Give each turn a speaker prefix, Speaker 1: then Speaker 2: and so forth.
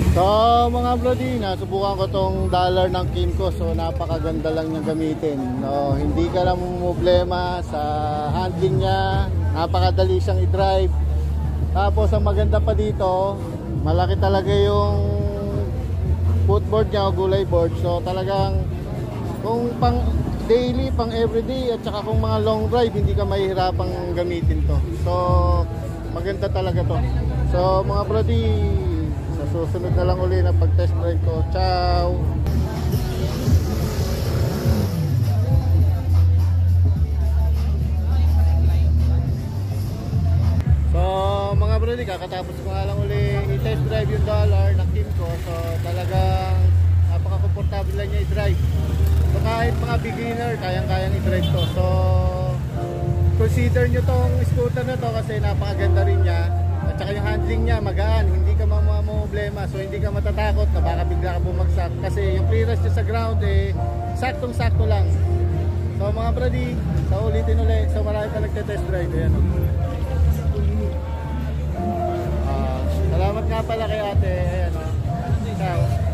Speaker 1: So mga brody, nasubukan ko tong dollar ng Kimco. So napakaganda lang niyang gamitin, no? Hindi ka lang problema sa handling niya. Napakadali siyang i-drive. Tapos ang maganda pa dito, malaki talaga yung footboard niya o gulay board. So talagang kung pang daily, pang everyday, at saka kung mga long drive, hindi ka mahihirapang gamitin to. So maganda talaga to. So mga brody, sa susunod na lang uli na pag test drive ko. Ciao! So mga brody, kakatapos ko nga lang uli i-test drive yung dollar ng Kimco. So talagang napaka-comfortable lang niya i-drive. So kahit mga beginner, kayang-kayang i-drive to. So consider nyo tong scooter na to kasi napakaganda rin niya. At saka yung handling niya magaan, hindi ka problema. So hindi ka matatakot na baka bigla ka bumagsak. Kasi yung clearance niya sa ground saktong-sakto lang. So mga brody, sa ulitin ulit. So marami pa nagte-test drive. Ayan. Salamat nga pala kay ate. Ayan, ciao.